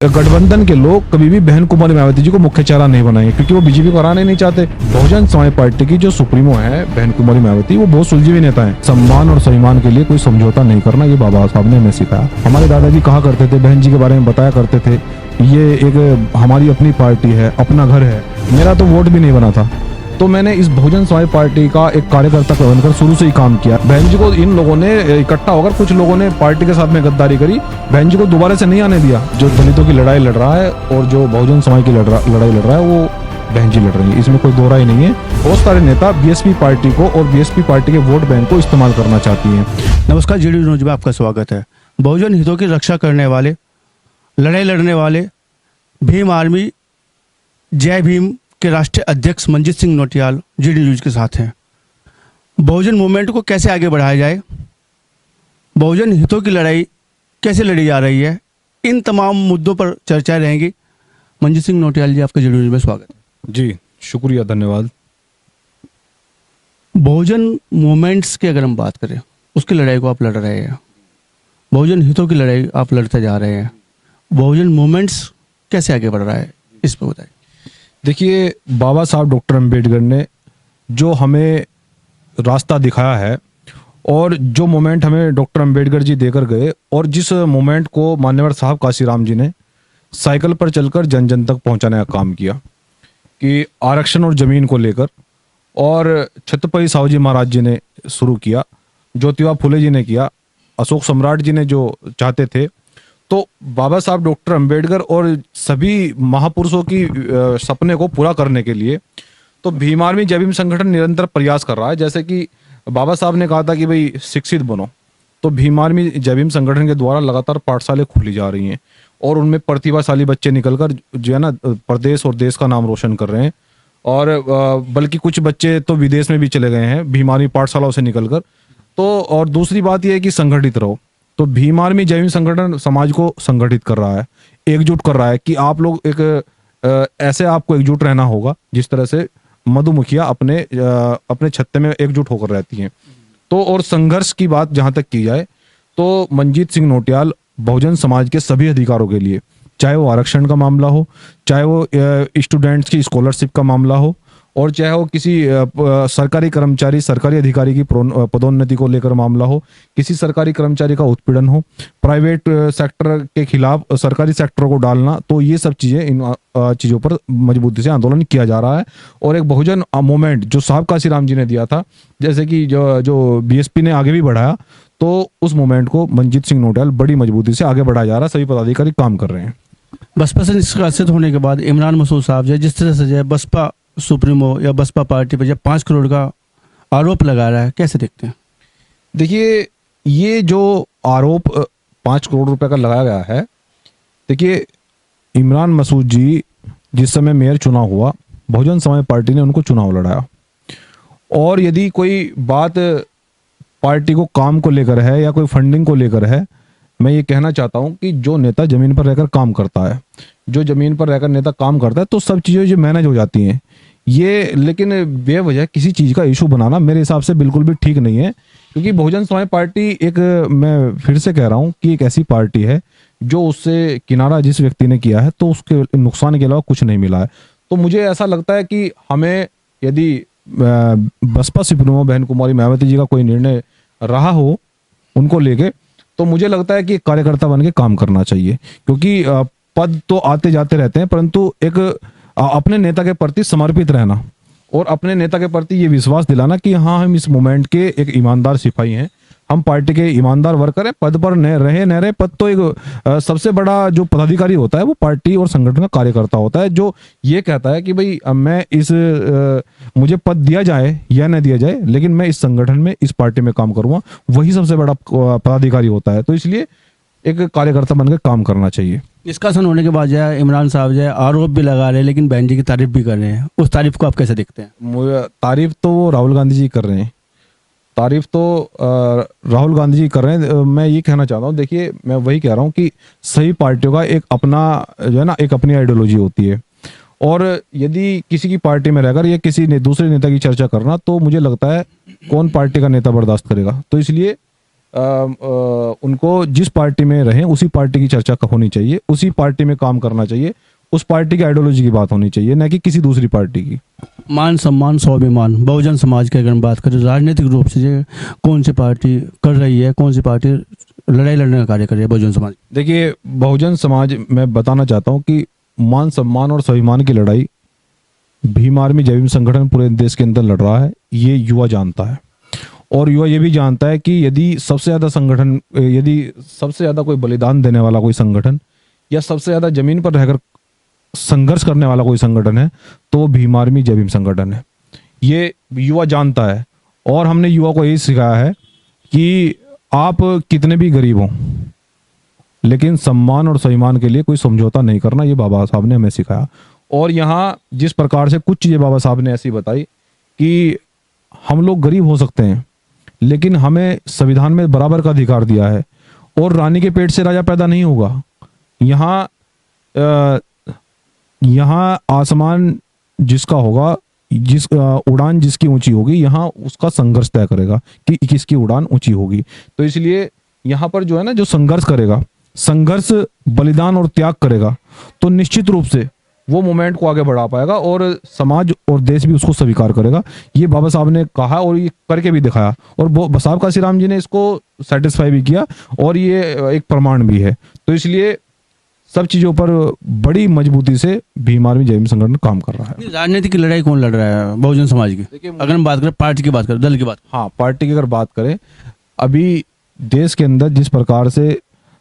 गठबंधन के लोग कभी भी बहन कुमारी मायावती जी को मुख्य चेहरा नहीं बनाएंगे, क्योंकि वो बीजेपी को हराना नहीं चाहते। बहुजन समाज पार्टी की जो सुप्रीमो है बहन कुमारी मायावती, वो बहुत सुलझे हुए नेता है। सम्मान और सम्मान के लिए कोई समझौता नहीं करना, ये बाबा साहब ने हमें सिखाया। हमारे दादाजी कहा करते थे, बहन जी के बारे में बताया करते थे, ये एक हमारी अपनी पार्टी है, अपना घर है। मेरा तो वोट भी नहीं बना था, तो मैंने इस बहुजन समाज पार्टी का एक कार्यकर्ता बनकर शुरू से ही काम किया। बहन जी को इन लोगों ने इकट्ठा होकर, कुछ लोगों ने पार्टी के साथ में गद्दारी करी, बहन जी को दोबारा से नहीं आने दिया। जो दलितों की लड़ाई लड़ रहा है और जो बहुजन समाज की लड़ाई लड़ रहा है, वो बहन जी लड़ रही है, इसमें कोई दो राय नहीं है। बहुत सारे नेता बीएसपी पार्टी को और बीएसपी पार्टी के वोट बैंक को इस्तेमाल करना चाहती है। नमस्कार, जीडी न्यूज में आपका स्वागत है। बहुजन हितों की रक्षा करने वाले, लड़ाई लड़ने वाले भीम आर्मी जय भीम के राष्ट्रीय अध्यक्ष मंजीत सिंह नौटियाल जीडी न्यूज के साथ हैं। बहुजन मूवमेंट को कैसे आगे बढ़ाया जाए, बहुजन हितों की लड़ाई कैसे लड़ी जा रही है, इन तमाम मुद्दों पर चर्चाएं रहेंगी। मंजीत सिंह नौटियाल जी, आपका जीडी न्यूज में स्वागत है। जी शुक्रिया, धन्यवाद। बहुजन मूवमेंट्स की अगर हम बात करें, उसकी लड़ाई को आप लड़ रहे हैं, बहुजन हितों की लड़ाई आप लड़ते जा रहे हैं। बहुजन मूवमेंट्स कैसे आगे बढ़ रहा है, इस पर बताइए। देखिए, बाबा साहब डॉक्टर अंबेडकर ने जो हमें रास्ता दिखाया है और जो मोमेंट हमें डॉक्टर अंबेडकर जी देकर गए, और जिस मोमेंट को मान्यवर साहब काशीराम जी ने साइकिल पर चलकर जन जन तक पहुंचाने का काम किया, कि आरक्षण और जमीन को लेकर, और छत्रपति साहू महाराज जी ने शुरू किया, ज्योतिबा फुले जी ने किया, अशोक सम्राट जी ने जो चाहते थे, तो बाबा साहब डॉक्टर अंबेडकर और सभी महापुरुषों की सपने को पूरा करने के लिए तो भीम आर्मी जय भीम संगठन निरंतर प्रयास कर रहा है। जैसे कि बाबा साहब ने कहा था कि भाई शिक्षित बनो, तो भीम आर्मी जय भीम संगठन के द्वारा लगातार पाठशालाएं खोली जा रही हैं और उनमें प्रतिभाशाली बच्चे निकलकर जो है ना प्रदेश और देश का नाम रोशन कर रहे हैं। और बल्कि कुछ बच्चे तो विदेश में भी चले गए हैं भीम आर्मी पाठशालाओं से निकलकर। तो और दूसरी बात यह है कि संगठित रहो, तो भीम आर्मी जय भीम संगठन समाज को संगठित कर रहा है, एकजुट कर रहा है कि आप लोग एक ऐसे आपको एकजुट रहना होगा जिस तरह से मधुमक्खियां अपने छत्ते में एकजुट होकर रहती हैं। तो और संघर्ष की बात जहां तक की जाए, तो मंजीत सिंह नौटियाल बहुजन समाज के सभी अधिकारों के लिए, चाहे वो आरक्षण का मामला हो, चाहे वो स्टूडेंट्स की स्कॉलरशिप का मामला हो, और चाहे वो किसी सरकारी कर्मचारी सरकारी अधिकारी की पदोन्नति को लेकर मामला हो, किसी सरकारी कर्मचारी का उत्पीड़न हो, प्राइवेट सेक्टर के खिलाफ सरकारी सेक्टर को डालना, तो ये सब चीजें इन चीजों पर मजबूती से आंदोलन किया जा रहा है। और एक बहुजन मूवमेंट जो साहब काशीराम जी ने दिया था, जैसे कि जो बीएसपी ने आगे भी बढ़ाया, तो उस मूवमेंट को मंजीत सिंह नौटियाल बड़ी मजबूती से आगे बढ़ाया जा रहा है। सभी पदाधिकारी काम कर रहे हैं। बसपा से निष्कासित होने के बाद इमरान मसूद साहब जो जिस तरह से बसपा सुप्रीमो या बसपा पार्टी पर जब 5 करोड़ का आरोप लगा रहा है, कैसे देखते हैं? देखिए, ये जो आरोप 5 करोड़ रुपए का लगाया गया है, देखिए इमरान मसूद जी जिस समय मेयर चुनाव हुआ, बहुजन समाज पार्टी ने उनको चुनाव लड़ाया, और यदि कोई बात पार्टी को काम को लेकर है या कोई फंडिंग को लेकर है, मैं ये कहना चाहता हूं कि जो नेता जमीन पर रहकर काम करता है, जो जमीन पर रहकर नेता काम करता है, तो सब चीजें जो मैनेज हो जाती हैं ये। लेकिन बेवजह किसी चीज का इशू बनाना मेरे हिसाब से बिल्कुल भी ठीक नहीं है, क्योंकि बहुजन समाज पार्टी एक, मैं फिर से कह रहा हूं कि एक ऐसी पार्टी है जो उससे किनारा जिस व्यक्ति ने किया है, तो उसके नुकसान के अलावा कुछ नहीं मिला है। तो मुझे ऐसा लगता है कि हमें यदि बसपा सुप्रीमो बहन कुमारी मायावती जी का कोई निर्णय रहा हो उनको लेके, तो मुझे लगता है कि एक कार्यकर्ता बन के काम करना चाहिए, क्योंकि पद तो आते जाते रहते हैं, परंतु एक अपने नेता के प्रति समर्पित रहना और अपने नेता के प्रति ये विश्वास दिलाना कि हाँ, हम इस मूवमेंट के एक ईमानदार सिपाही हैं, हम पार्टी के ईमानदार वर्कर हैं। पद पर न रहे पद तो एक सबसे बड़ा जो पदाधिकारी होता है वो पार्टी और संगठन का कार्यकर्ता होता है, जो ये कहता है कि भाई मैं मुझे पद दिया जाए या न दिया जाए, लेकिन मैं इस संगठन में इस पार्टी में काम करूंगा, वही सबसे बड़ा पदाधिकारी होता है। तो इसलिए एक कार्यकर्ता बनकर काम करना चाहिए। निष्कासन होने के बाद इमरान साहब आरोप भी लगा रहे हैं, लेकिन बहन जी की तारीफ भी कर रहे हैं, उस तारीफ को आप कैसे देखते हैं? तारीफ तो वो राहुल गांधी जी कर रहे हैं, तारीफ तो राहुल गांधी जी कर रहे हैं। मैं ये कहना चाहता हूँ, देखिए मैं वही कह रहा हूँ कि सही पार्टियों का एक अपना जो है ना एक अपनी आइडियोलॉजी होती है, और यदि किसी की पार्टी में रहकर या किसी दूसरे नेता की चर्चा करना, तो मुझे लगता है कौन पार्टी का नेता बर्दाश्त करेगा। तो इसलिए उनको जिस पार्टी में रहें उसी पार्टी की चर्चा होनी चाहिए, उसी पार्टी में काम करना चाहिए, उस पार्टी की आइडियोलॉजी की बात होनी चाहिए, न कि किसी दूसरी पार्टी की। मान सम्मान स्वाभिमान बहुजन समाज की अगर हम बात करें राजनीतिक रूप से ये कौन सी पार्टी कर रही है, कौन सी पार्टी लड़ाई लड़ने का कार्य कर रही है बहुजन समाज? देखिए, बहुजन समाज, मैं बताना चाहता हूँ कि मान सम्मान और स्वाभिमान की लड़ाई भीम आर्मी जय भीम संगठन पूरे देश के अंदर लड़ रहा है, ये युवा जानता है। और युवा ये भी जानता है कि यदि सबसे ज़्यादा संगठन, यदि सबसे ज़्यादा कोई बलिदान देने वाला कोई संगठन या सबसे ज़्यादा जमीन पर रहकर संघर्ष करने वाला कोई संगठन है तो वो भीम आर्मी जय भीम संगठन है। ये युवा जानता है। और हमने युवा को यही सिखाया है कि आप कितने भी गरीब हों, लेकिन सम्मान और स्वाभिमान के लिए कोई समझौता नहीं करना, ये बाबा साहब ने हमें सिखाया। और यहाँ जिस प्रकार से कुछ चीज़ें बाबा साहब ने ऐसी बताई कि हम लोग गरीब हो सकते हैं, लेकिन हमें संविधान में बराबर का अधिकार दिया है, और रानी के पेट से राजा पैदा नहीं होगा। यहाँ आसमान जिसका होगा, उड़ान जिसकी ऊंची होगी, यहाँ उसका संघर्ष तय करेगा कि किसकी उड़ान ऊंची होगी। तो इसलिए यहाँ पर जो है ना, जो संघर्ष करेगा, संघर्ष, बलिदान और त्याग करेगा, तो निश्चित रूप से वो मोमेंट को आगे बढ़ा पाएगा और समाज और देश भी उसको स्वीकार करेगा। ये बाबा साहब ने कहा और ये करके भी दिखाया, और साहब काशीराम जी ने इसको सेटिस्फाई भी किया, और ये एक प्रमाण भी है। तो इसलिए सब चीजों पर बड़ी मजबूती से भीम आर्मी जय भीम संगठन काम कर रहा है। राजनीति की लड़ाई कौन लड़ रहा है बहुजन समाज की? देखिए, अगर हम बात करें पार्टी की बात करें, दल की बात, हाँ, पार्टी की अगर बात करें, अभी देश के अंदर जिस प्रकार से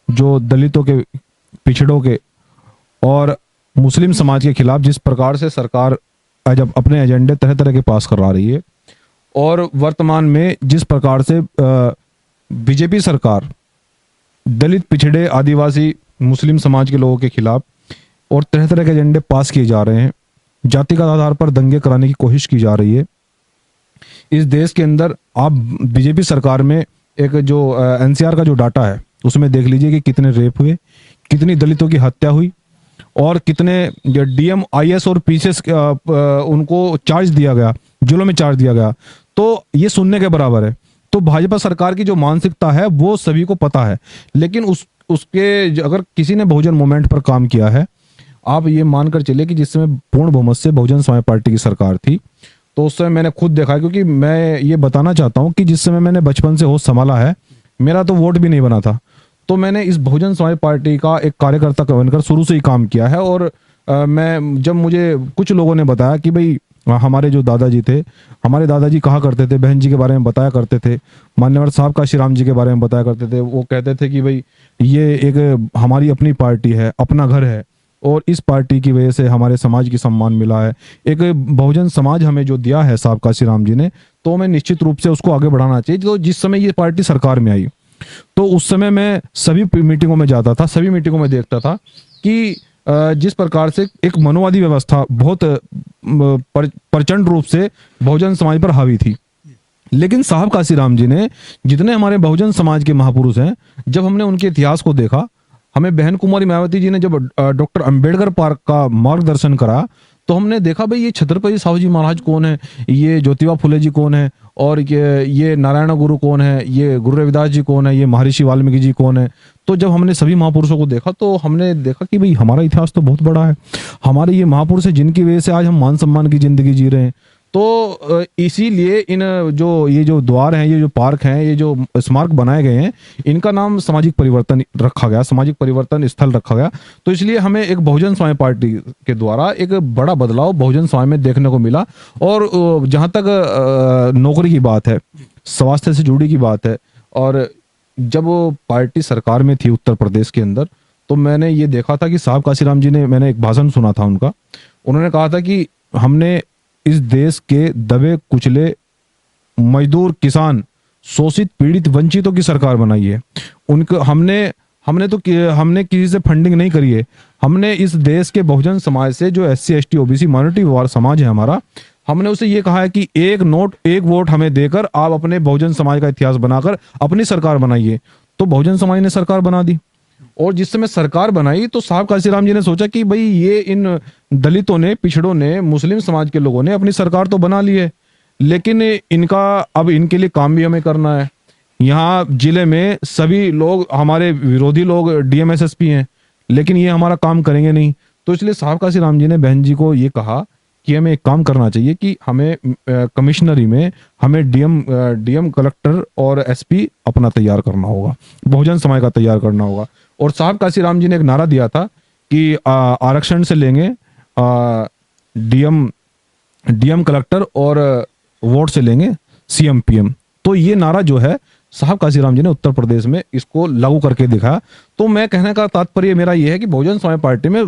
जो दलितों के, पिछड़ों के और मुस्लिम समाज के खिलाफ जिस प्रकार से सरकार जब अपने एजेंडे तरह तरह के पास करा रही है, और वर्तमान में जिस प्रकार से बीजेपी सरकार दलित, पिछड़े, आदिवासी, मुस्लिम समाज के लोगों के खिलाफ और तरह तरह के एजेंडे पास किए जा रहे हैं, जातिगत आधार पर दंगे कराने की कोशिश की जा रही है इस देश के अंदर। आप बीजेपी सरकार में एक जो एनसीआर का जो डाटा है उसमें देख लीजिए कि कितने रेप हुए, कितनी दलितों की हत्या हुई, और कितने डीएम, आईएएस और पीसीएस उनको चार्ज दिया गया, जेलों में चार्ज दिया गया। तो ये सुनने के बराबर है। तो भाजपा सरकार की जो मानसिकता है वो सभी को पता है, लेकिन उसके अगर किसी ने बहुजन मूवमेंट पर काम किया है, आप ये मानकर चलिए कि जिस समय पूर्ण बहुमत से बहुजन समाज पार्टी की सरकार थी, तो उस समय मैंने खुद देखा, क्योंकि मैं ये बताना चाहता हूँ कि जिस समय मैंने बचपन से होश संभाला है, मेरा तो वोट भी नहीं बना था, तो मैंने इस बहुजन समाज पार्टी का एक कार्यकर्ता बनकर शुरू से ही काम किया है। और मैं, जब मुझे कुछ लोगों ने बताया कि भाई हमारे जो दादाजी थे, हमारे दादाजी कहा करते थे, बहन जी के बारे में बताया करते थे, मान्यवर साहब काशीराम जी के बारे में बताया करते थे, वो कहते थे कि भाई ये एक हमारी अपनी पार्टी है, अपना घर है, और इस पार्टी की वजह से हमारे समाज की सम्मान मिला है, एक बहुजन समाज हमें जो दिया है साहब काशीराम जी ने, तो हमें निश्चित रूप से उसको आगे बढ़ाना चाहिए। तो जिस समय ये पार्टी सरकार में आई, तो उस समय मैं सभी मीटिंगों में जाता था, सभी मीटिंगों में देखता था कि जिस प्रकार से एक मनोवादी व्यवस्था बहुत प्रचंड रूप से बहुजन समाज पर हावी थी। लेकिन साहब काशीराम जी ने, जितने हमारे बहुजन समाज के महापुरुष हैं, जब हमने उनके इतिहास को देखा, हमें बहन कुमारी मायावती जी ने जब डॉक्टर अंबेडकर पार्क का मार्गदर्शन करा, तो हमने देखा भाई ये छत्रपति साहू जी महाराज कौन है, ये ज्योतिबा फुले जी कौन है, और ये नारायण गुरु कौन है, ये गुरु रविदास जी कौन है, ये महर्षि वाल्मीकि जी कौन है। तो जब हमने सभी महापुरुषों को देखा, तो हमने देखा कि भाई हमारा इतिहास तो बहुत बड़ा है, हमारे ये महापुरुष है जिनकी वजह से आज हम मान सम्मान की जिंदगी जी रहे हैं। तो इसीलिए ये जो द्वार हैं, ये जो पार्क हैं, ये जो स्मारक बनाए गए हैं, इनका नाम सामाजिक परिवर्तन रखा गया, सामाजिक परिवर्तन स्थल रखा गया। तो इसलिए हमें एक बहुजन समाज पार्टी के द्वारा एक बड़ा बदलाव बहुजन समाज में देखने को मिला। और जहाँ तक नौकरी की बात है, स्वास्थ्य से जुड़ी की बात है, और जब पार्टी सरकार में थी उत्तर प्रदेश के अंदर, तो मैंने ये देखा था कि साहब काशीराम जी ने, मैंने एक भाषण सुना था उनका, उन्होंने कहा था कि हमने इस देश के दबे कुचले मजदूर, किसान, शोषित, पीड़ित, वंचितों की सरकार बनाई है। उनको हमने किसी से फंडिंग नहीं करी है, हमने इस देश के बहुजन समाज से, जो SC ST OBC माइनॉरिटी समाज है हमारा, हमने उसे ये कहा है कि एक नोट एक वोट हमें देकर आप अपने बहुजन समाज का इतिहास बनाकर अपनी सरकार बनाइए। तो बहुजन समाज ने सरकार बना दी, और जिस समय सरकार बनाई तो साहब काशीराम जी ने सोचा कि भाई ये इन दलितों ने, पिछड़ों ने, मुस्लिम समाज के लोगों ने अपनी सरकार तो बना ली है, लेकिन इनका अब इनके लिए काम भी हमें करना है, यहाँ जिले में सभी लोग हमारे विरोधी लोग डीएमएसएसपी हैं, लेकिन ये हमारा काम करेंगे नहीं। तो इसलिए साहब काशी राम जी ने बहन जी को ये कहा कि हमें एक काम करना चाहिए कि हमें कमिश्नरी में हमें डीएम कलेक्टर और एसपी अपना तैयार करना होगा, बहुजन समाज का तैयार करना होगा। और साहब काशी राम जी ने एक नारा दिया था कि आरक्षण से लेंगे डीएम कलेक्टर और वोट से लेंगे सीएम पीएम। तो ये नारा जो है साहब काशीराम जी ने उत्तर प्रदेश में इसको लागू करके दिखाया। तो मैं कहने का तात्पर्य मेरा ये है कि बहुजन समाज पार्टी में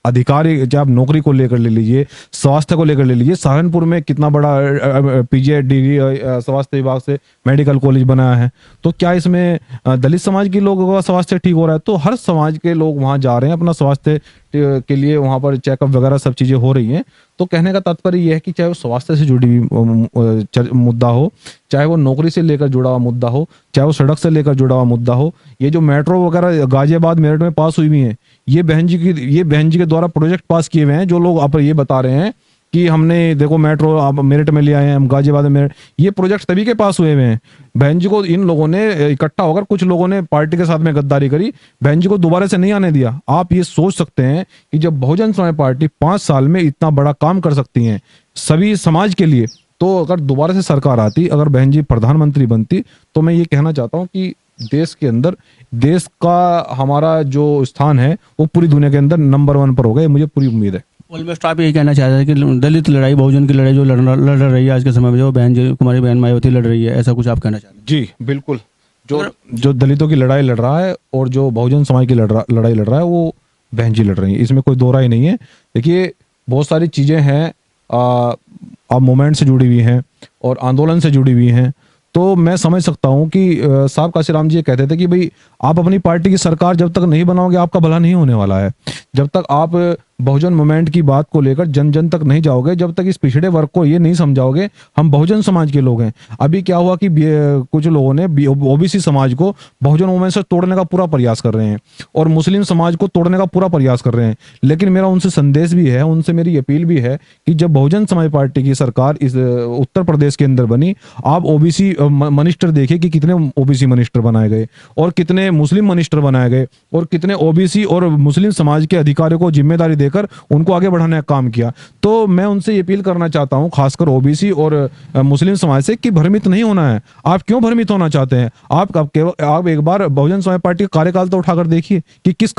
अधिकारी, चाहे आप नौकरी को लेकर ले लीजिए, स्वास्थ्य को लेकर ले लीजिए, सहारनपुर में कितना बड़ा पीजी डिग्री स्वास्थ्य विभाग से मेडिकल कॉलेज बनाया है। तो क्या इसमें दलित समाज के लोगों का स्वास्थ्य ठीक हो रहा है? तो हर समाज के लोग वहां जा रहे हैं अपना स्वास्थ्य के लिए, वहां पर चेकअप वगैरह सब चीजें हो रही हैं। तो कहने का तात्पर्य यह है कि चाहे वो स्वास्थ्य से जुड़ी हुई मुद्दा हो, चाहे वो नौकरी से लेकर जुड़ा हुआ मुद्दा हो, चाहे वो सड़क से लेकर जुड़ा हुआ मुद्दा हो, ये जो मेट्रो वगैरह गाजियाबाद मेरठ में पास हुई हुई है, ये बहन जी के द्वारा प्रोजेक्ट पास किए हुए हैं। जो लोग आप ये बता रहे हैं कि हमने देखो मेट्रो आप मेरठ में ले आए हैं, हम गाजियाबाद में मेरठ, ये प्रोजेक्ट तभी के पास हुए हुए हैं। बहन जी को इन लोगों ने इकट्ठा होकर, कुछ लोगों ने पार्टी के साथ में गद्दारी करी, बहन जी को दोबारा से नहीं आने दिया। आप ये सोच सकते हैं कि जब बहुजन समाज पार्टी 5 साल में इतना बड़ा काम कर सकती है सभी समाज के लिए, तो अगर दोबारा से सरकार आती, अगर बहन जी प्रधानमंत्री बनती, तो मैं ये कहना चाहता हूँ कि देश के अंदर, देश का हमारा जो स्थान है वो पूरी दुनिया के अंदर नंबर 1 पर होगा, ये मुझे पूरी उम्मीद है। ऑलमोस्ट आप यही कहना चाहते हैं कि दलित लड़ाई, बहुजन की लड़ाई जो लड़ रही है आज के समय में, जो बहन जी कुमारी बहन मायावती लड़ रही है, ऐसा कुछ आप कहना चाहते हैं? जी बिल्कुल, जो दलितों की लड़ाई लड़ रहा है और जो बहुजन समाज की लड़ाई लड़ रहा है, वो बहन जी लड़ रही है, इसमें कोई दो राय नहीं है। देखिए बहुत सारी चीजें हैं, आप मूवमेंट से जुड़ी हुई हैं और आंदोलन से जुड़ी हुई हैं। तो मैं समझ सकता हूं कि साहब काशीराम जी ये कहते थे कि भाई आप अपनी पार्टी की सरकार जब तक नहीं बनाओगे आपका भला नहीं होने वाला है। जब तक आप बहुजन मूवमेंट की बात को लेकर जन जन तक नहीं जाओगे, जब तक इस पिछड़े वर्ग को ये नहीं समझाओगे हम बहुजन समाज के लोग हैं। अभी क्या हुआ कि कुछ लोगों ने ओबीसी समाज को बहुजन मूवमेंट से तोड़ने का पूरा प्रयास कर रहे हैं और मुस्लिम समाज को तोड़ने का पूरा प्रयास कर रहे हैं। लेकिन मेरा उनसे संदेश भी है, उनसे मेरी अपील भी है कि जब बहुजन समाज पार्टी की सरकार इस उत्तर प्रदेश के अंदर बनी, आप ओबीसी मिनिस्टर देखिए कि कितने ओबीसी मिनिस्टर बनाए गए और कितने मुस्लिम मिनिस्टर बनाए गए और कितने ओबीसी और मुस्लिम समाज के अधिकारियों को जिम्मेदारी देकर उनको आगे बढ़ाने का काम किया। तो मैं उनसे ये अपील करना चाहता हूं, खासकर ओबीसी और मुस्लिम समाज से, कि भ्रमित नहीं होना है। आप क्यों भ्रमित होना चाहते हैं? आप एक बार बहुजन समाज पार्टी का कार्यकाल तो उठाकर देखिए कि किस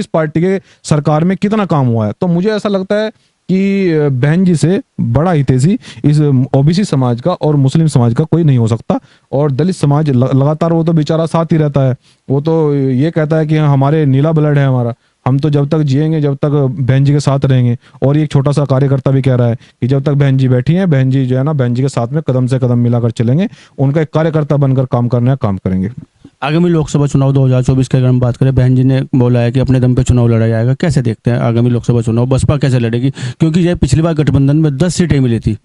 पार्टी के सरकार में कितना काम हुआ है। तो मुझे ऐसा लगता है कि बहन जी से बड़ा हितैषी इस ओबीसी समाज का और मुस्लिम समाज का कोई नहीं हो सकता। और दलित समाज लगातार, वो तो बेचारा साथ ही रहता है, वो तो ये कहता है कि हमारे नीला ब्लड है हमारा, हम तो जब तक जिएंगे जब तक बहन जी के साथ रहेंगे। और एक छोटा सा कार्यकर्ता भी कह रहा है कि जब तक बहन जी बैठी हैं, बहन जी जो है ना, बहन जी के साथ में कदम से कदम मिलाकर चलेंगे, उनका एक कार्यकर्ता बनकर काम करना है, काम करेंगे। आगामी लोकसभा चुनाव 2024 की अगर हम बात करें, बहन जी ने बोला है कि अपने दम पे चुनाव लड़ा जाएगा। कैसे देखते हैं आगामी लोकसभा चुनाव, बसपा कैसे लड़ेगी? क्योंकि ये पिछली बार गठबंधन में 10 सीटें मिली थी,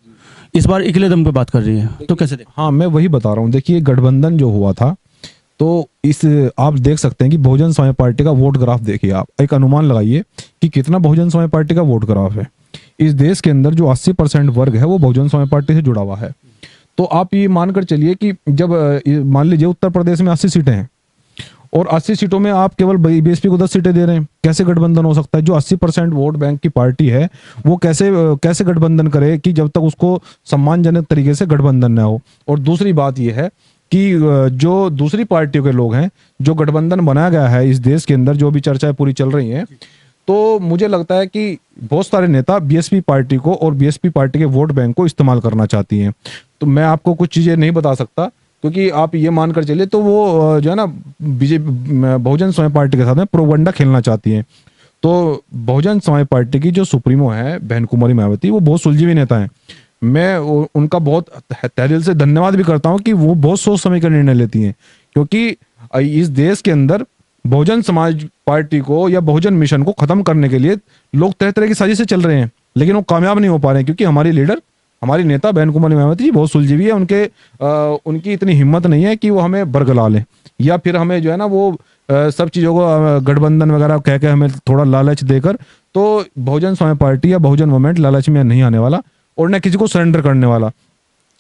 इस बार अकेले दम पे बात कर रही है, तो कैसे देखते? हाँ, मैं वही बता रहा हूँ। देखिए गठबंधन जो हुआ था, तो इस आप देख सकते हैं कि बहुजन समाज पार्टी का वोट ग्राफ देखिए, आप एक अनुमान लगाइए कि कितना बहुजन समाज पार्टी का वोट ग्राफ है। इस देश के अंदर जो 80% वर्ग है वो बहुजन समाज पार्टी से जुड़ा हुआ है। तो आप ये मानकर चलिए कि जब मान लीजिए उत्तर प्रदेश में 80 सीटें हैं और 80 सीटों में आप केवल बीएसपी को 10 सीटें दे रहे हैं, कैसे गठबंधन हो सकता है? जो 80% वोट बैंक की पार्टी है वो कैसे गठबंधन करे कि जब तक उसको सम्मानजनक तरीके से गठबंधन न हो। और दूसरी बात यह है कि जो दूसरी पार्टियों के लोग हैं, जो गठबंधन बनाया गया है इस देश के अंदर, जो भी चर्चाएं पूरी चल रही हैं, तो मुझे लगता है कि बहुत सारे नेता बीएसपी पार्टी को और बीएसपी पार्टी के वोट बैंक को इस्तेमाल करना चाहती हैं। तो मैं आपको कुछ चीजें नहीं बता सकता, क्योंकि आप ये मानकर चलिए तो वो जो है ना बीजेपी बहुजन समाज पार्टी के साथ में प्रोपगंडा खेलना चाहती हैं। तो बहुजन समाज पार्टी की जो सुप्रीमो है बहन कुमारी मायावती, वो बहुत सुलझी हुई नेता है। मैं उनका बहुत तहे दिल से धन्यवाद भी करता हूं कि वो बहुत सोच समझ कर निर्णय लेती हैं, क्योंकि इस देश के अंदर बहुजन समाज पार्टी को या बहुजन मिशन को खत्म करने के लिए लोग तरह तरह की साजिशें चल रहे हैं, लेकिन वो कामयाब नहीं हो पा रहे हैं, क्योंकि हमारी लीडर, हमारी नेता बहन कुमारी मायावती जी बहुत सुलझी हुई है। उनकी इतनी हिम्मत नहीं है कि वो हमें बरगला लें या फिर हमें जो है ना वो सब चीज़ों को गठबंधन वगैरह कह के हमें थोड़ा लालच देकर। तो बहुजन समाज पार्टी या बहुजन मूवमेंट लालच में नहीं आने वाला और न किसी को सरेंडर करने वाला।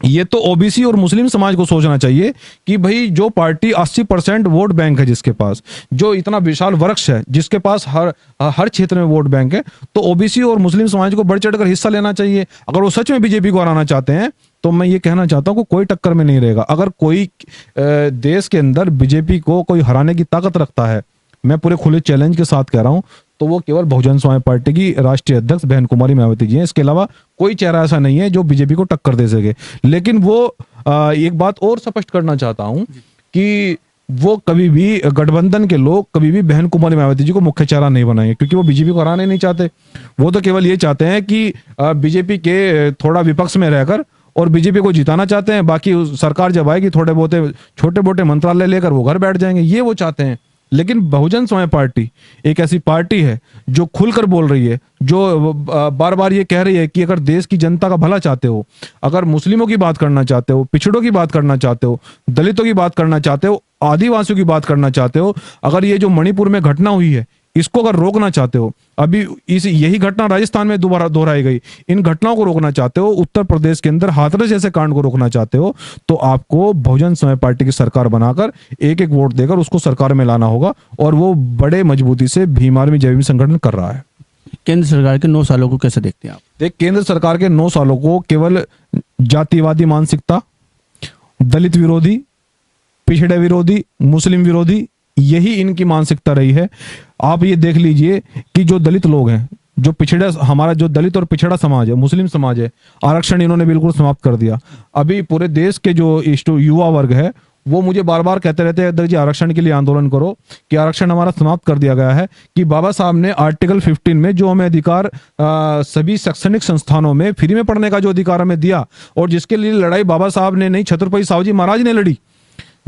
ये तो ओबीसी और मुस्लिम समाज को सोचना चाहिए कि भाई जो पार्टी 80% वोट बैंक है, जिसके पास जो इतना विशाल वृक्ष है, जिसके पास हर क्षेत्र में वोट बैंक है, तो ओबीसी और मुस्लिम समाज को बढ़ चढ़कर हिस्सा लेना चाहिए। अगर वो सच में बीजेपी को हराना चाहते हैं तो मैं ये कहना चाहता हूँ कि कोई टक्कर में नहीं रहेगा। अगर कोई देश के अंदर बीजेपी को कोई हराने की ताकत रखता है, मैं पूरे खुले चैलेंज के साथ कह रहा हूं, तो वो केवल बहुजन समाज पार्टी की राष्ट्रीय अध्यक्ष बहन कुमारी मायावती जी हैं। इसके अलावा कोई चेहरा ऐसा नहीं है जो बीजेपी को टक्कर दे सके। लेकिन वो एक बात और स्पष्ट करना चाहता हूं कि वो कभी भी गठबंधन के लोग कभी भी बहन कुमारी मायावती जी को मुख्य चेहरा नहीं बनाएंगे, क्योंकि वो बीजेपी को हराने नहीं चाहते। वो तो केवल ये चाहते हैं कि बीजेपी के थोड़ा विपक्ष में रहकर और बीजेपी को जिताना चाहते हैं। बाकी सरकार जब आएगी थोड़े बहुत छोटे मोटे मंत्रालय लेकर वो घर बैठ जाएंगे, ये वो चाहते हैं। लेकिन बहुजन समाज पार्टी एक ऐसी पार्टी है जो खुलकर बोल रही है, जो बार बार ये कह रही है कि अगर देश की जनता का भला चाहते हो, अगर मुस्लिमों की बात करना चाहते हो, पिछड़ों की बात करना चाहते हो, दलितों की बात करना चाहते हो, आदिवासियों की बात करना चाहते हो, अगर ये जो मणिपुर में घटना हुई है इसको अगर रोकना चाहते हो, अभी यही घटना राजस्थान में दोबारा दोहराई गई, इन घटनाओं को रोकना चाहते हो, उत्तर प्रदेश के अंदर हाथरस जैसे कांड को रोकना चाहते हो, तो आपको बहुजन समाज पार्टी की सरकार बनाकर एक एक वोट देकर उसको सरकार में लाना होगा। और वो बड़े मजबूती से भीम आर्मी जय भीम संगठन कर रहा है। केंद्र सरकार के 9 सालों को कैसे देखते हैं आप? देख, केंद्र सरकार के 9 सालों को केवल जातिवादी मानसिकता, दलित विरोधी, पिछड़े विरोधी, मुस्लिम विरोधी, यही इनकी मानसिकता रही है। आप ये देख लीजिए कि जो दलित लोग हैं, जो पिछड़ा, हमारा जो दलित और पिछड़ा समाज है, मुस्लिम समाज है, आरक्षण इन्होंने बिल्कुल समाप्त कर दिया। अभी पूरे देश के जो युवा वर्ग है वो मुझे बार बार कहते रहते हैं, जी आरक्षण के लिए आंदोलन करो, कि आरक्षण हमारा समाप्त कर दिया गया है। कि बाबा साहब ने आर्टिकल 15 में जो हमें अधिकार सभी शैक्षणिक संस्थानों में फ्री में पढ़ने का जो अधिकार हमें दिया, और जिसके लिए लड़ाई बाबा साहब ने नहीं, छत्रपति साहू महाराज ने लड़ी,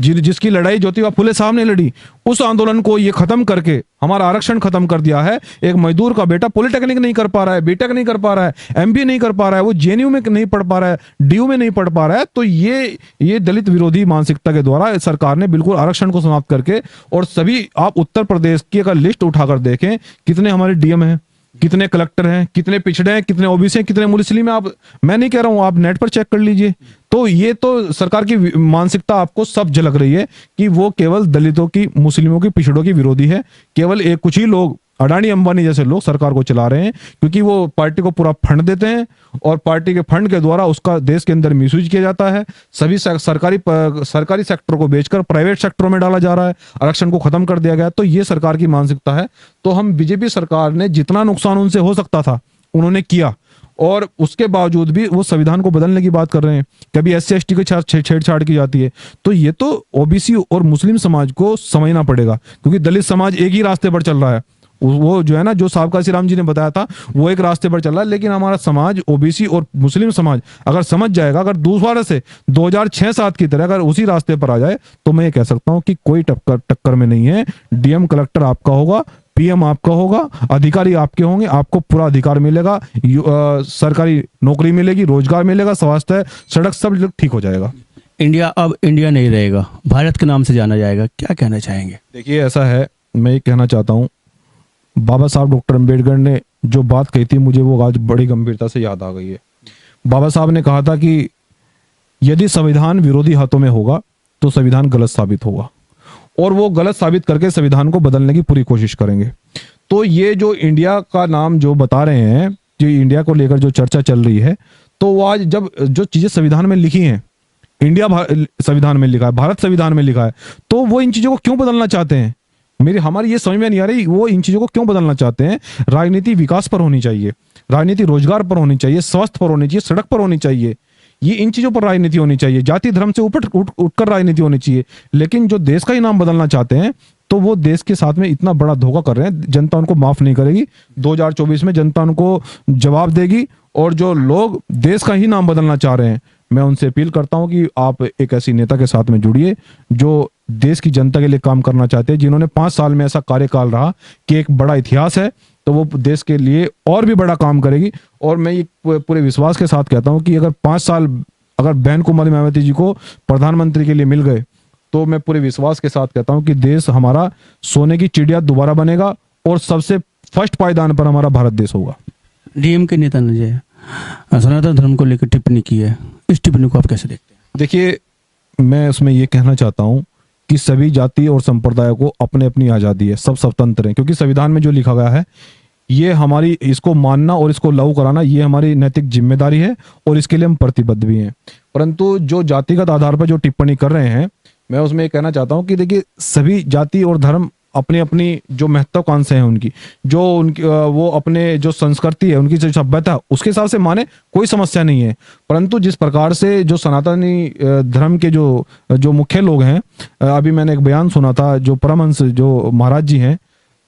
जिसकी लड़ाई ज्योतिबा फुले साहब ने लड़ी, उस आंदोलन को ये खत्म करके हमारा आरक्षण खत्म कर दिया है। एक मजदूर का बेटा पॉलिटेक्निक नहीं कर पा रहा है, बीटेक नहीं कर पा रहा है, एमबीए नहीं कर पा रहा है, वो जेएनयू में नहीं पढ़ पा रहा है, डीयू में नहीं पढ़ पा रहा है, तो ये दलित विरोधी मानसिकता के द्वारा सरकार ने बिल्कुल आरक्षण को समाप्त करके, और सभी आप उत्तर प्रदेश की अगर लिस्ट उठाकर देखें, कितने हमारे डीएम हैं, कितने कलेक्टर हैं, कितने पिछड़े हैं, कितने ओबीसी हैं, कितने मुस्लिम हैं, मैं नहीं कह रहा हूं, आप नेट पर चेक कर लीजिए। तो ये तो सरकार की मानसिकता आपको सब झलक रही है कि वो केवल दलितों की, मुस्लिमों की, पिछड़ों की विरोधी है। केवल एक कुछ ही लोग, अडानी अंबानी जैसे लोग सरकार को चला रहे हैं, क्योंकि वो पार्टी को पूरा फंड देते हैं और पार्टी के फंड के द्वारा उसका देश के अंदर मिसयूज किया जाता है। सभी सरकारी सेक्टर को बेचकर प्राइवेट सेक्टरों में डाला जा रहा है, आरक्षण को खत्म कर दिया गया। तो ये सरकार की मानसिकता है। तो हम बीजेपी सरकार ने जितना नुकसान उनसे हो सकता था उन्होंने किया, और उसके बावजूद भी वो संविधान को बदलने की बात कर रहे हैं। कभी SC ST के साथ छेड़छाड़ की जाती है। तो ये तो ओबीसी और मुस्लिम समाज को समझना पड़ेगा, क्योंकि दलित समाज एक ही रास्ते पर चल रहा है। वो जो है ना, जो साहब काशी राम जी ने बताया था, वो एक रास्ते पर चल रहा है। लेकिन हमारा समाज, ओबीसी और मुस्लिम समाज अगर समझ जाएगा, अगर दोबारा से 2006-7 की तरह अगर उसी रास्ते पर आ जाए, तो मैं ये कह सकता हूं कि कोई टक्कर में नहीं है। डीएम कलेक्टर आपका होगा, पीएम आपका होगा, अधिकारी आपके होंगे, आपको पूरा अधिकार मिलेगा, सरकारी नौकरी मिलेगी, रोजगार मिलेगा, स्वास्थ्य, सड़क, सब ठीक हो जाएगा। इंडिया अब इंडिया नहीं रहेगा, भारत के नाम से जाना जाएगा, क्या कहना चाहेंगे? देखिए, ऐसा है, मैं ये कहना चाहता हूँ, बाबा साहब डॉक्टर अंबेडकर ने जो बात कही थी, मुझे वो आज बड़ी गंभीरता से याद आ गई है। बाबा साहब ने कहा था कि यदि संविधान विरोधी हाथों में होगा तो संविधान गलत साबित होगा, और वो गलत साबित करके संविधान को बदलने की पूरी कोशिश करेंगे। तो ये जो इंडिया का नाम जो बता रहे हैं, जो इंडिया को लेकर जो चर्चा चल रही है, तो वो आज जब जो चीजें संविधान में लिखी हैं, इंडिया संविधान में लिखा है, भारत संविधान में लिखा है, तो वो इन चीजों को क्यों बदलना चाहते हैं? हमारी ये समझ में नहीं आ रही, वो इन चीजों को क्यों बदलना चाहते हैं। राजनीति विकास पर होनी चाहिए, राजनीति रोजगार पर होनी चाहिए, स्वास्थ्य पर होनी चाहिए, सड़क पर होनी चाहिए, ये इन चीजों पर राजनीति होनी चाहिए, जाति धर्म से ऊपर उठकर राजनीति होनी चाहिए। लेकिन जो देश का ही नाम बदलना चाहते हैं, तो वो देश के साथ में इतना बड़ा धोखा कर रहे हैं। जनता उनको माफ नहीं करेगी। 2024 में जनता उनको जवाब देगी। और जो लोग देश का ही नाम बदलना चाह रहे हैं, मैं उनसे अपील करता हूं कि आप एक ऐसी नेता के साथ में जुड़िए जो देश की जनता के लिए काम करना चाहते हैं, जिन्होंने 5 साल में ऐसा कार्यकाल रहा कि एक बड़ा इतिहास है, तो वो देश के लिए और भी बड़ा काम करेगी। और मैं ये पूरे विश्वास के साथ कहता हूं कि अगर 5 साल अगर बहन कुमारी मायावती जी को प्रधानमंत्री के लिए मिल गए, तो मैं पूरे विश्वास के साथ कहता हूं कि देश हमारा सोने की चिड़िया दोबारा बनेगा और सबसे फर्स्ट पायदान पर हमारा भारत देश होगा। डीएम के नेता ने सनातन धर्म को लेकर टिप्पणी की है, इस टिप्पणी को आप कैसे देखते हैं? देखिए, मैं उसमें ये कहना चाहता हूँ कि सभी जाति और संप्रदाय को अपने अपनी आज़ादी है, सब स्वतंत्र हैं, क्योंकि संविधान में जो लिखा गया है ये हमारी, इसको मानना और इसको लागू कराना ये हमारी नैतिक जिम्मेदारी है और इसके लिए हम प्रतिबद्ध भी हैं। परंतु जो जातिगत आधार पर जो टिप्पणी कर रहे हैं, मैं उसमें ये कहना चाहता हूँ कि देखिए, सभी जाति और धर्म अपनी अपनी जो महत्वाकांक्षाएं हैं उनकी, जो उनकी वो अपने जो संस्कृति है, उनकी जो सभ्यता, उसके हिसाब से माने, कोई समस्या नहीं है। परंतु जिस प्रकार से जो सनातनी धर्म के जो मुख्य लोग हैं, अभी मैंने एक बयान सुना था, जो परमहंस जो महाराज जी हैं,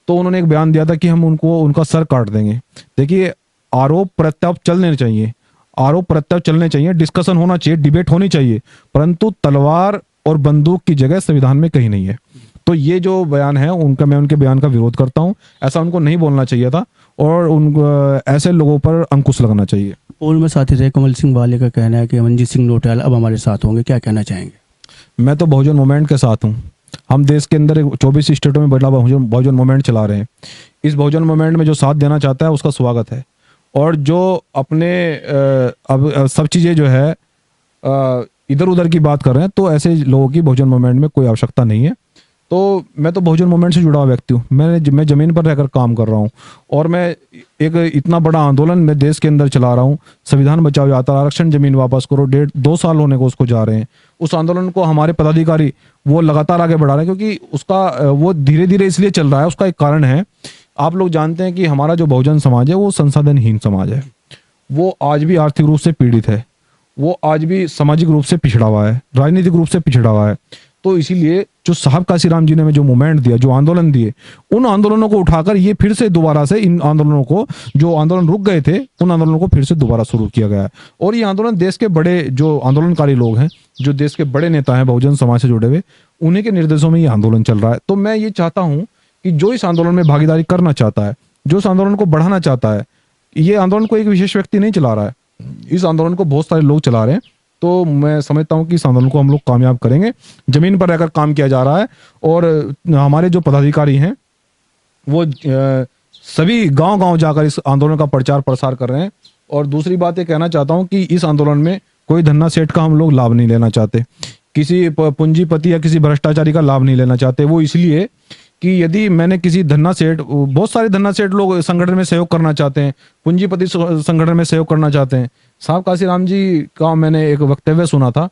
तो उन्होंने एक बयान दिया था कि हम उनका सर काट देंगे। देखिए, आरोप प्रत्यारोप चलने चाहिए, आरोप प्रत्यारोप चलने चाहिए, डिस्कशन होना चाहिए, डिबेट होनी चाहिए, परंतु तलवार और बंदूक की जगह संविधान में कहीं नहीं है। तो ये जो बयान है उनका, मैं उनके बयान का विरोध करता हूं। ऐसा उनको नहीं बोलना चाहिए था और ऐसे लोगों पर अंकुश लगाना चाहिए। पूर्व में साथी रहे कमल सिंह वाले का कहना है कि मंजीत सिंह नोटियाल अब हमारे साथ होंगे, क्या कहना चाहेंगे? मैं तो बहुजन मूवमेंट के साथ हूं। हम देश के अंदर 24 स्टेटों में बड़ा बहुजन मूवमेंट चला रहे हैं। इस बहुजन मूवमेंट में जो साथ देना चाहता है उसका स्वागत है। और जो अपने अब सब चीज़ें जो है इधर उधर की बात कर रहे हैं, तो ऐसे लोगों की बहुजन मूवमेंट में कोई आवश्यकता नहीं है। तो मैं तो बहुजन मूवमेंट से जुड़ा हुआ व्यक्ति हूँ। मैं ज़मीन पर रहकर काम कर रहा हूँ और मैं एक इतना बड़ा आंदोलन मैं देश के अंदर चला रहा हूँ। संविधान बचाओ यात्रा, आरक्षण जमीन वापस करो, 1.5-2 साल होने को उसको जा रहे हैं। उस आंदोलन को हमारे पदाधिकारी वो लगातार आगे बढ़ा रहे हैं, क्योंकि उसका वो धीरे धीरे इसलिए चल रहा है, उसका एक कारण है। आप लोग जानते हैं कि हमारा जो बहुजन समाज है वो संसाधनहीन समाज है। वो आज भी आर्थिक रूप से पीड़ित है, वो आज भी सामाजिक रूप से पिछड़ा हुआ है, राजनीतिक रूप से पिछड़ा हुआ है। तो इसीलिए जो साहब काशीराम जी ने जो मूवमेंट दिया, जो आंदोलन दिए, उन आंदोलनों को उठाकर ये फिर से दोबारा से इन आंदोलनों को, जो आंदोलन रुक गए थे, उन आंदोलनों को फिर से दोबारा शुरू किया गया है। और ये आंदोलन देश के बड़े जो आंदोलनकारी लोग हैं, जो देश के बड़े नेता हैं बहुजन समाज से जुड़े हुए, उन्हीं के निर्देशों में ये आंदोलन चल रहा है। तो मैं ये चाहता हूँ कि जो इस आंदोलन में भागीदारी करना चाहता है, जो इस आंदोलन को बढ़ाना चाहता है, ये आंदोलन को एक विशेष व्यक्ति नहीं चला रहा है, इस आंदोलन को बहुत सारे लोग चला रहे हैं। तो मैं समझता हूं कि इस आंदोलन को हम लोग कामयाब करेंगे। जमीन पर रहकर काम किया जा रहा है और हमारे जो पदाधिकारी हैं वो सभी गांव-गांव जाकर इस आंदोलन का प्रचार प्रसार कर रहे हैं। और दूसरी बात ये कहना चाहता हूं कि इस आंदोलन में कोई धन्ना सेठ का हम लोग लाभ नहीं लेना चाहते, किसी पूंजीपति या किसी भ्रष्टाचारी का लाभ नहीं लेना चाहते। वो इसलिए कि यदि मैंने किसी धन्ना सेठ, बहुत सारे धन्ना सेठ लोग संगठन में सहयोग करना चाहते हैं, पूंजीपति संगठन में सहयोग करना चाहते हैं। साहब काशीराम जी का मैंने एक वक्तव्य सुना था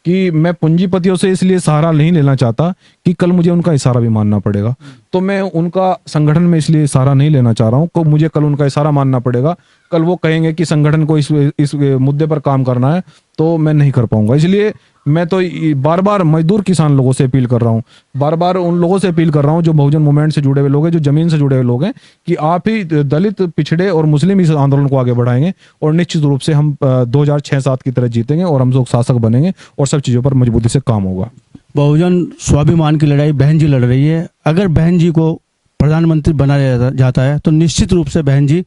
कि मैं पूंजीपतियों से इसलिए सहारा नहीं लेना चाहता कि कल मुझे उनका इशारा भी मानना पड़ेगा। तो मैं उनका संगठन में इसलिए सहारा नहीं लेना चाह रहा हूँ कि मुझे कल उनका इशारा मानना पड़ेगा। कल वो कहेंगे कि संगठन को इस मुद्दे पर काम करना है, तो मैं नहीं कर पाऊंगा। इसलिए मैं तो बार बार मजदूर किसान लोगों से अपील कर रहा हूँ, बार बार उन लोगों से अपील कर रहा हूँ जो बहुजन मूवमेंट से जुड़े हुए लोग हैं, जो जमीन से जुड़े हुए लोग हैं, कि आप ही दलित, पिछड़े और मुस्लिम इस आंदोलन को आगे बढ़ाएंगे और निश्चित रूप से हम 2006-7 की तरह जीतेंगे और हम लोग शासक बनेंगे और सब चीज़ों पर मजबूती से काम होगा। बहुजन स्वाभिमान की लड़ाई बहन जी लड़ रही है। अगर बहन जी को प्रधानमंत्री बनाया जाता है तो निश्चित रूप से बहन जी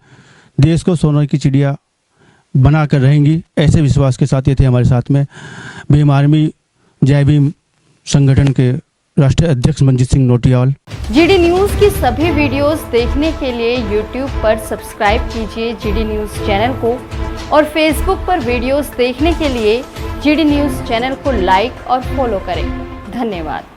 देश को सोने की चिड़िया बना कर रहेंगी। ऐसे विश्वास के साथ ये थे हमारे साथ में भीम आर्मी जय भीम संगठन के राष्ट्रीय अध्यक्ष मंजीत सिंह नोटियाल। जीडी न्यूज़ की सभी वीडियोस देखने के लिए यूट्यूब पर सब्सक्राइब कीजिए जीडी न्यूज़ चैनल को और फेसबुक पर वीडियोस देखने के लिए जीडी न्यूज़ चैनल को लाइक और फॉलो करें। धन्यवाद।